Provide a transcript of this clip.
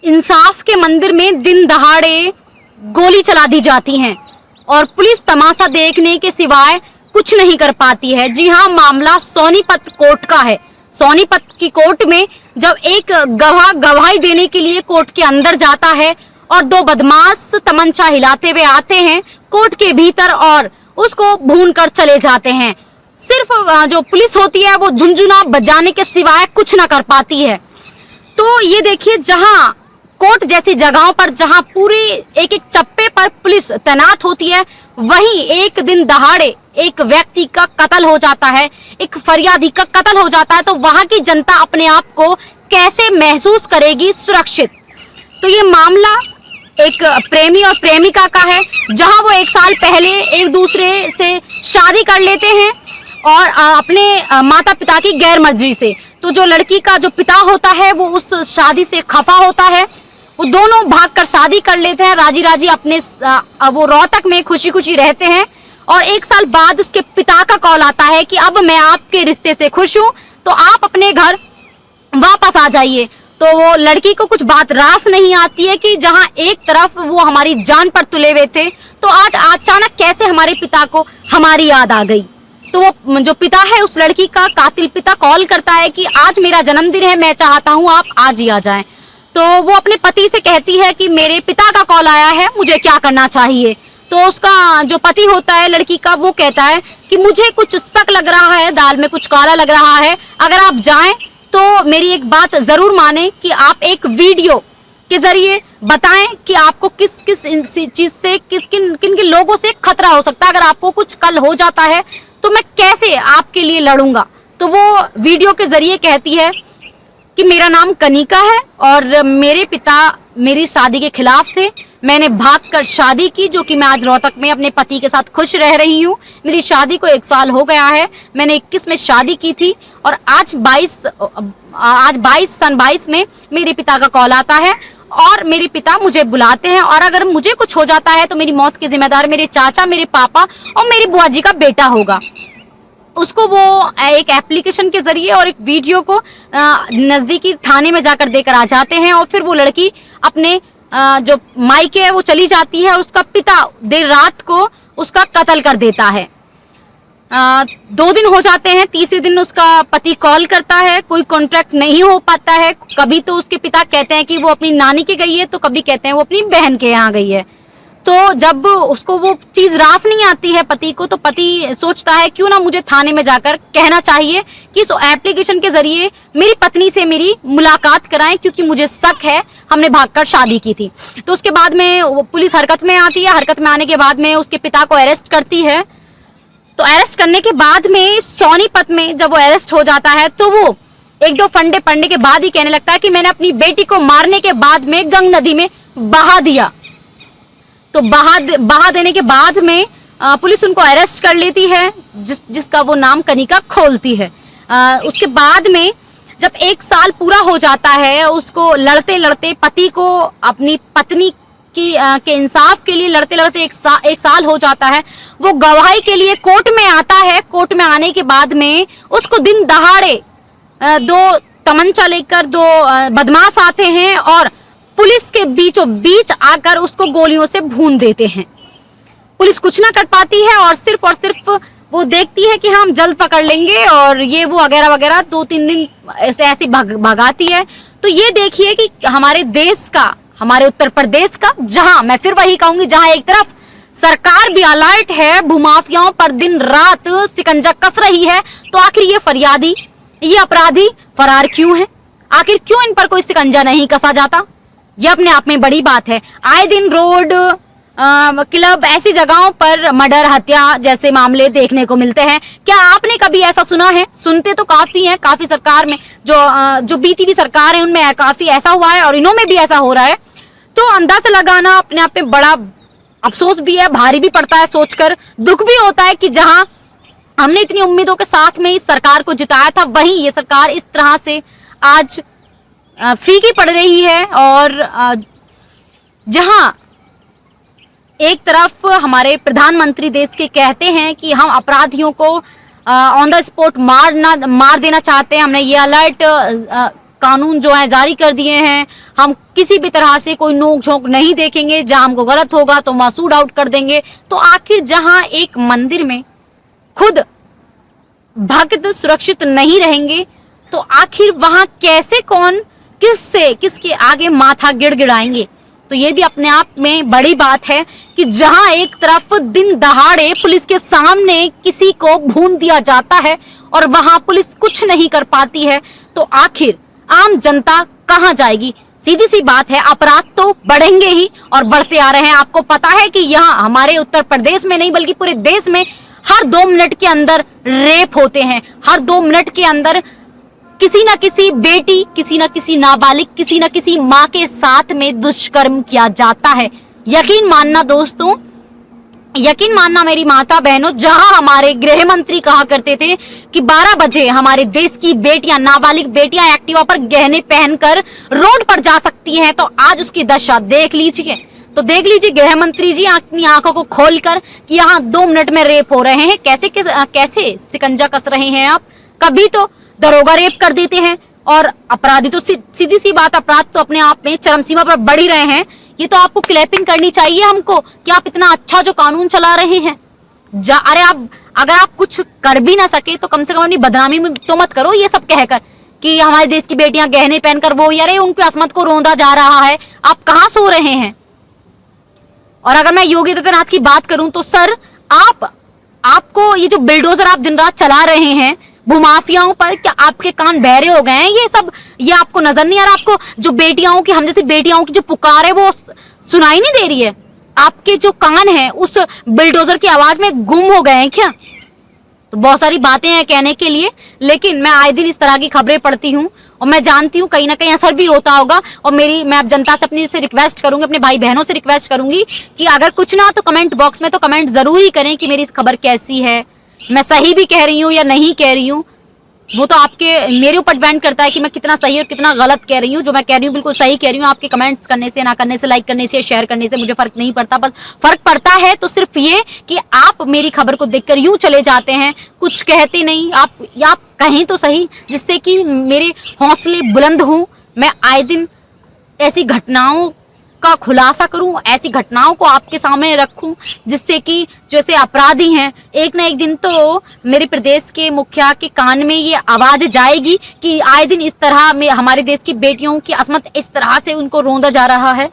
इंसाफ के मंदिर में दिन दहाड़े गोली चला दी जाती हैं और पुलिस तमाशा देखने के सिवाय कुछ नहीं कर पाती है। जी हाँ, मामला सोनीपत कोर्ट का है। सोनीपत की कोर्ट में जब एक गवाह गवाही देने के लिए कोर्ट के अंदर जाता है और दो बदमाश तमंचा हिलाते हुए आते हैं कोर्ट के भीतर और उसको भून कर चले जाते हैं। सिर्फ जो पुलिस होती है वो झुनझुना बजाने के सिवाय कुछ ना कर पाती है। तो ये देखिए, जहां कोर्ट जैसी जगहों पर जहां पूरी एक एक चप्पे पर पुलिस तैनात होती है, वहीं एक दिन दहाड़े एक व्यक्ति का कत्ल हो जाता है, एक फरियादी का कत्ल हो जाता है, तो वहां की जनता अपने आप को कैसे महसूस करेगी सुरक्षित। तो ये मामला एक प्रेमी और प्रेमिका का है, जहां वो 1 साल पहले एक दूसरे से शादी कर लेते हैं और अपने माता पिता की गैर मर्जी से। तो जो लड़की का जो पिता होता है वो उस शादी से खफा होता है, वो दोनों भागकर शादी कर लेते हैं राजी राजी, अपने वो रोहतक में खुशी खुशी रहते हैं। और 1 साल बाद उसके पिता का कॉल आता है कि अब मैं आपके रिश्ते से खुश हूँ, तो आप अपने घर वापस आ जाइए। तो वो लड़की को कुछ बात रास नहीं आती है कि जहाँ एक तरफ वो हमारी जान पर तुले हुए थे, तो आज अचानक कैसे हमारे पिता को हमारी याद आ गई। तो वो जो पिता है, उस लड़की का कातिल पिता कॉल करता है कि आज मेरा जन्मदिन है, मैं चाहता हूँ आप आज ही आ जाएं। तो वो अपने पति से कहती है कि मेरे पिता का कॉल आया है, मुझे क्या करना चाहिए। तो उसका जो पति होता है लड़की का, वो कहता है कि मुझे कुछ शक लग रहा है, दाल में कुछ काला लग रहा है, अगर आप जाएं तो मेरी एक बात जरूर माने कि आप एक वीडियो के जरिए बताएं कि आपको किस किस चीज से किन किन लोगों से खतरा हो सकता है। अगर आपको कुछ कल हो जाता है तो मैं कैसे आपके लिए लड़ूंगा। तो वो वीडियो के जरिए कहती है कि मेरा नाम कनिका है और मेरे पिता मेरी शादी के खिलाफ थे, मैंने भागकर शादी की, जो कि मैं आज रोहतक में अपने पति के साथ खुश रह रही हूँ। मेरी शादी को 1 साल हो गया है, मैंने 21 में शादी की थी और आज 22 में मेरे पिता का कॉल आता है और मेरे पिता मुझे बुलाते हैं और अगर मुझे कुछ हो जाता है तो मेरी मौत के जिम्मेदार मेरे चाचा, मेरे पापा और मेरी बुआ जी का बेटा होगा। उसको वो एक एप्लीकेशन के जरिए और एक वीडियो को नजदीकी थाने में जाकर देकर आ जाते हैं और फिर वो लड़की अपने जो मायके है वो चली जाती है और उसका पिता देर रात को उसका कत्ल कर देता है। 2 दिन हो जाते हैं, तीसरे दिन उसका पति कॉल करता है, कोई कॉन्ट्रैक्ट नहीं हो पाता है। कभी तो उसके पिता कहते हैं कि वो अपनी नानी के गई है, तो कभी कहते हैं वो अपनी बहन के यहाँ गई है। तो जब उसको वो चीज रास नहीं आती है पति को, तो पति सोचता है क्यों ना मुझे थाने में जाकर कहना चाहिए कि इस एप्लीकेशन के जरिए मेरी पत्नी से मेरी मुलाकात कराएं, क्योंकि मुझे शक है हमने भागकर शादी की थी। तो उसके बाद में पुलिस हरकत में आती है, हरकत में आने के बाद में उसके पिता को अरेस्ट करती है। तो अरेस्ट करने के बाद में सोनीपत में जब वो अरेस्ट हो जाता है तो वो 1-2 फंडे पड़ने के बाद ही कहने लगता है कि मैंने अपनी बेटी को मारने के बाद में गंग नदी में बहा दिया। तो बहा देने के बाद में पुलिस उनको अरेस्ट कर लेती है, जिसका वो नाम कनिका खोलती है। उसके बाद में जब 1 साल पूरा हो जाता है, उसको लड़ते लड़ते पति को अपनी पत्नी के इंसाफ के लिए लड़ते लड़ते 1 साल हो जाता है। वो गवाही के लिए कोर्ट में आता है। कोर्ट में आने के बाद में उसको दिन दहाड़े 2 तमंचा लेकर 2 बदमाश आते हैं और पुलिस के बीचों बीच आकर उसको गोलियों से भून देते हैं। पुलिस कुछ ना कर पाती है और सिर्फ वो देखती है कि हम जल्द पकड़ लेंगे और ये वो वगैरह वगैरह 2-3 दिन ऐसे भगाती है। तो ये देखिए कि हमारे देश का, हमारे उत्तर प्रदेश का, जहां मैं फिर वही कहूंगी, जहां एक तरफ सरकार भी अलर्ट है, भूमाफियाओं पर दिन रात शिकंजा कस रही है, तो आखिर ये फरियादी, ये अपराधी फरार क्यों है? आखिर क्यों इन पर कोई शिकंजा नहीं कसा जाता? ये अपने आप में बड़ी बात है। आए दिन रोड, क्लब, ऐसी जगहों पर मर्डर, हत्या जैसे मामले देखने को मिलते हैं। क्या आपने कभी ऐसा सुना है? सुनते तो काफी हैं, काफी सरकार में जो बीती हुई सरकार है उनमें काफी ऐसा हुआ है और इन्हों में भी ऐसा हो रहा है। तो अंदाजा लगाना अपने आप में बड़ा अफसोस भी है, भारी भी पड़ता है, सोचकर दुख भी होता है कि जहां हमने इतनी उम्मीदों के साथ में इस सरकार को जिताया था, वहीं ये सरकार इस तरह से आज फीकी पड़ रही है। और जहां एक तरफ हमारे प्रधानमंत्री देश के कहते हैं कि हम अपराधियों को ऑन द स्पॉट मार देना चाहते हैं, हमने ये अलर्ट कानून जो है जारी कर दिए हैं। हम किसी भी तरह से कोई नोक झोंक नहीं देखेंगे, जहां हमको गलत होगा तो वहां शूट आउट कर देंगे। तो आखिर जहां एक मंदिर में खुद भक्त सुरक्षित नहीं रहेंगे तो आखिर वहां कैसे कौन किसके आगे माथा गिड़गिड़ाएंगे। तो ये भी अपने आप में बड़ी बात है कि जहां एक तरफ दिन दहाड़े पुलिस के सामने किसी को भून दिया जाता है और वहां पुलिस कुछ नहीं कर पाती है, तो आखिर आम जनता कहां जाएगी। सीधी सी बात है, अपराध तो बढ़ेंगे ही और बढ़ते आ रहे हैं। आपको पता है कि यहाँ हमारे उत्तर प्रदेश में नहीं बल्कि पूरे देश में हर 2 मिनट के अंदर रेप होते हैं। हर 2 मिनट के अंदर किसी न किसी बेटी, किसी न किसी नाबालिग, किसी न किसी माँ के साथ में दुष्कर्म किया जाता है। यकीन मानना दोस्तों, यकीन मानना मेरी माता बहनों, जहां हमारे गृह मंत्री कहा करते थे कि 12 बजे हमारे देश की बेटियां, नाबालिग बेटियां एक्टिवा पर गहने पहनकर रोड पर जा सकती हैं, तो आज उसकी दशा देख लीजिए। तो देख लीजिए गृह मंत्री जी अपनी आंखों को खोलकर कि यहाँ 2 मिनट में रेप हो रहे हैं। कैसे शिकंजा कस रहे हैं आप। कभी तो दरोगा रेप कर देते हैं और अपराधी तो सीधी सी बात, अपराध तो अपने आप में चरम सीमा पर बढ़ ही रहे हैं। ये तो आपको क्लैपिंग करनी चाहिए हमको कि आप इतना अच्छा जो कानून चला रहे हैं। अरे आप अगर आप कुछ कर भी ना सके तो कम से कम अपनी बदनामी में तो मत करो ये सब कहकर कि हमारे देश की बेटियां गहने पहनकर वो, अरे उनकी असमत को रोंदा जा रहा है। आप कहाँ सो रहे हैं। और अगर मैं योगी आदित्यनाथ की बात करूं तो सर आपको ये जो बिल्डोजर आप दिन रात चला रहे हैं भूमाफियाओं पर, क्या आपके कान बहरे हो गए हैं। ये आपको नजर नहीं आ रहा। आपको जो बेटियाओं की, हम जैसी बेटियाओं की जो पुकार है वो सुनाई नहीं दे रही है। आपके जो कान हैं उस बिल्डोजर की आवाज में गुम हो गए हैं क्या। तो बहुत सारी बातें हैं कहने के लिए, लेकिन मैं आए दिन इस तरह की खबरें पढ़ती हूँ और मैं जानती हूँ कहीं ना कहीं असर भी होता होगा। और मैं अब जनता से अपनी से रिक्वेस्ट करूंगी, अपने भाई बहनों से रिक्वेस्ट करूंगी कि अगर कुछ ना तो कमेंट बॉक्स में तो कमेंट जरूर ही करें कि मेरी इस खबर कैसी है, मैं सही भी कह रही हूँ या नहीं कह रही हूँ। वो तो मेरे ऊपर डिपेंड करता है कि मैं कितना सही और कितना गलत कह रही हूँ। जो मैं कह रही हूँ बिल्कुल सही कह रही हूँ। आपके कमेंट्स करने से, ना करने से, लाइक करने से, शेयर करने से मुझे फर्क नहीं पड़ता। बस फर्क पड़ता है तो सिर्फ ये कि आप मेरी खबर को देखकर यूं चले जाते हैं, कुछ कहते नहीं। आप कहें तो सही, जिससे कि मेरे हौसले बुलंद हों। मैं आए दिन ऐसी घटनाओं का खुलासा करूं, ऐसी घटनाओं को आपके सामने रखूं, जिससे कि जैसे अपराधी हैं एक ना एक दिन तो मेरे प्रदेश के मुखिया के कान में ये आवाज जाएगी कि आए दिन इस तरह में हमारे देश की बेटियों की असमत इस तरह से उनको रोंदा जा रहा है।